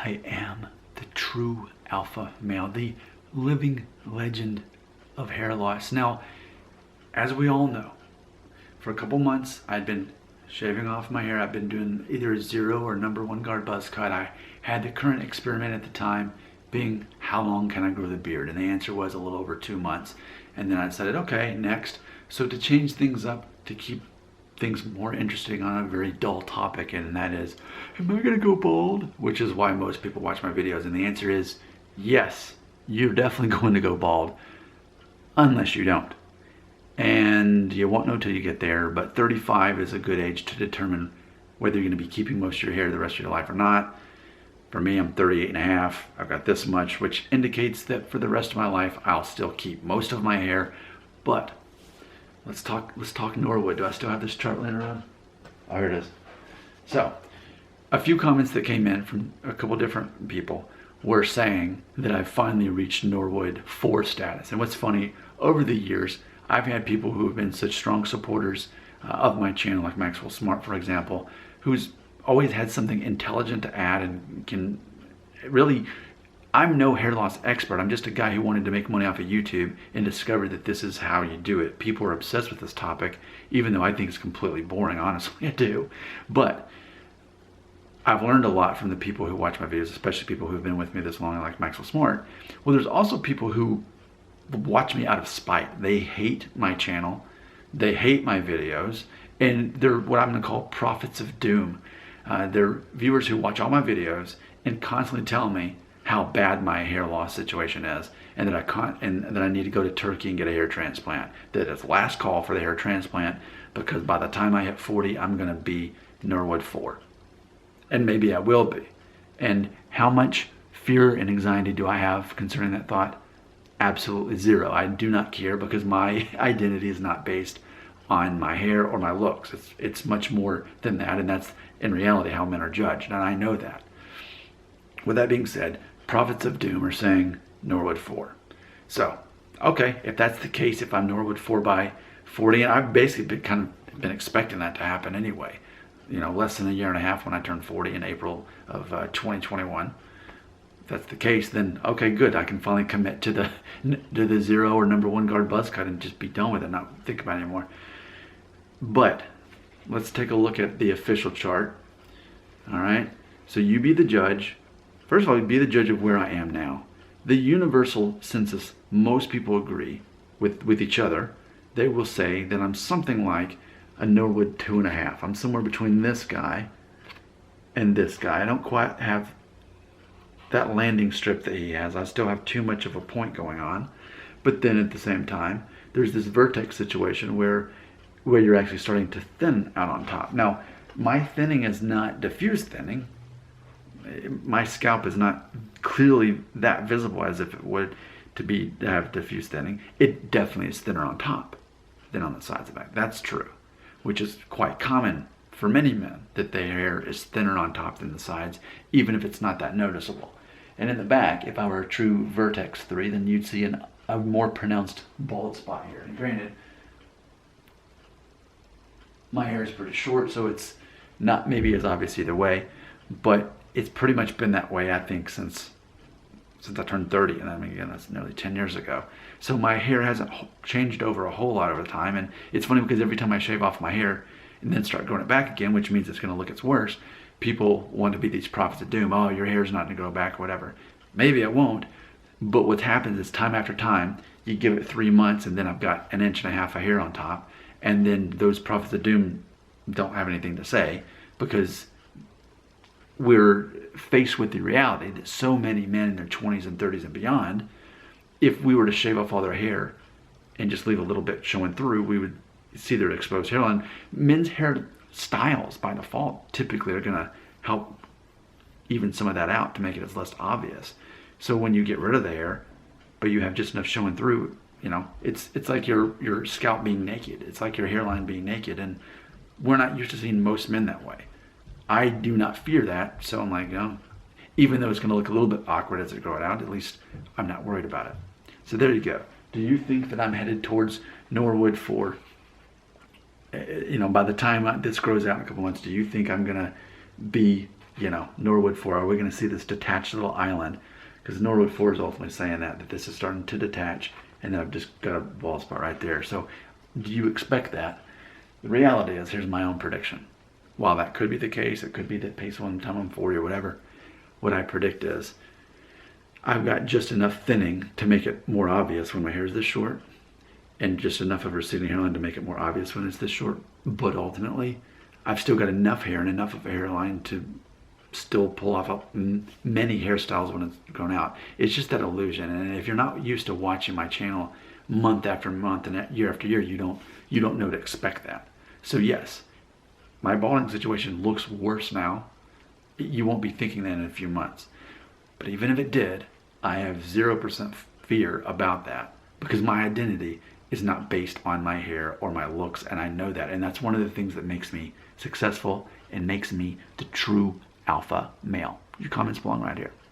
I am the true alpha male, the living legend of hair loss. Now, as we all know, for a couple months, I'd been shaving off my hair. I've been doing either a 0 or #1 guard buzz cut. I had the current experiment at the time being, how long can I grow the beard? And the answer was a little over 2 months. And then I decided, okay, next. So to change things up, to keep things more interesting on a very dull topic, and that is, am I gonna go bald? Which is why most people watch my videos. And the answer is, yes, you're definitely going to go bald, unless you don't. And you won't know till you get there, but 35 is a good age to determine whether you're gonna be keeping most of your hair the rest of your life or not. For me, I'm 38 and a half. I've got this much, which indicates that for the rest of my life, I'll still keep most of my hair. But let's talk Norwood. Do I still have this chart laying around? Oh, here it is. So, a few comments that came in from a couple different people were saying that I've finally reached Norwood 4 status. And what's funny, over the years, I've had people who have been such strong supporters of my channel, like Maxwell Smart, for example, who's always had something intelligent to add and can really, I'm no hair loss expert. I'm just a guy who wanted to make money off of YouTube and discovered that this is how you do it. People are obsessed with this topic, even though I think it's completely boring, honestly, I do. But I've learned a lot from the people who watch my videos, especially people who've been with me this long, like Maxwell Smart. Well, there's also people who watch me out of spite. They hate my channel, they hate my videos, and they're what I'm gonna call prophets of doom. They're viewers who watch all my videos and constantly tell me how bad my hair loss situation is, and that I need to go to Turkey and get a hair transplant. That it's last call for the hair transplant, because by the time I hit 40, I'm gonna be Norwood 4. And maybe I will be. And how much fear and anxiety do I have concerning that thought? Absolutely zero. I do not care, because my identity is not based on my hair or my looks. It's much more than that, and that's in reality how men are judged, and I know that. With that being said, prophets of doom are saying Norwood 4. So, okay, if that's the case, if I'm Norwood 4 by 40, and I've basically been expecting that to happen anyway. You know, less than a year and a half when I turned 40 in April of 2021. If that's the case, then okay, good. I can finally commit to the 0 or #1 guard buzz cut and just be done with it, not think about it anymore. But let's take a look at the official chart. All right, so you be the judge. First of all, you be the judge of where I am now. The universal census, most people agree with each other. They will say that I'm something like a Norwood 2.5. I'm somewhere between this guy and this guy. I don't quite have that landing strip that he has. I still have too much of a point going on. But then at the same time, there's this vertex situation where you're actually starting to thin out on top. Now, my thinning is not diffuse thinning. My scalp is not clearly that visible as if it would to have diffuse thinning. It definitely is thinner on top than on the sides of the back. That's true, which is quite common for many men, that their hair is thinner on top than the sides, even if it's not that noticeable. And in the back, if I were a true vertex 3, then you'd see a more pronounced bald spot here. And granted, my hair is pretty short, so it's not maybe as obvious either way, but it's pretty much been that way, I think, since I turned 30, and I mean, again, that's nearly 10 years ago. So my hair hasn't changed over a whole lot over time, and it's funny because every time I shave off my hair and then start growing it back again, which means it's gonna look its worse, people want to be these prophets of doom. Oh, your hair's not gonna grow back, or whatever. Maybe it won't, but what happens is time after time, you give it 3 months, and then I've got 1.5 inches of hair on top, and then those prophets of doom don't have anything to say, because we're faced with the reality that so many men in their 20s and 30s and beyond, if we were to shave off all their hair and just leave a little bit showing through, we would see their exposed hairline. Men's hair styles by default typically are going to help even some of that out to make it as less obvious. So when you get rid of the hair, but you have just enough showing through, you know, it's like your scalp being naked. It's like your hairline being naked, and we're not used to seeing most men that way. I do not fear that, so I'm like, you know, even though it's going to look a little bit awkward as I grow it out, at least I'm not worried about it. So there you go. Do you think that I'm headed towards Norwood 4? You know, by the time this grows out in a couple months, do you think I'm going to be Norwood 4, are we going to see this detached little island? Because Norwood 4 is ultimately saying that this is starting to detach, and then I've just got a bald spot right there. So do you expect that? The reality is, here's my own prediction. While that could be the case, it could be that pace one time I'm 40 or whatever, what I predict is I've got just enough thinning to make it more obvious when my hair is this short, and just enough of a receding hairline to make it more obvious when it's this short. But ultimately, I've still got enough hair and enough of a hairline to still pull off many hairstyles when it's grown out. It's just that illusion. And if you're not used to watching my channel month after month and year after year, you don't know to expect that. So yes, my balding situation looks worse now. You won't be thinking that in a few months. But even if it did, I have 0% fear about that, because my identity is not based on my hair or my looks, and I know that. And that's one of the things that makes me successful and makes me the true alpha male. Your comments belong right here.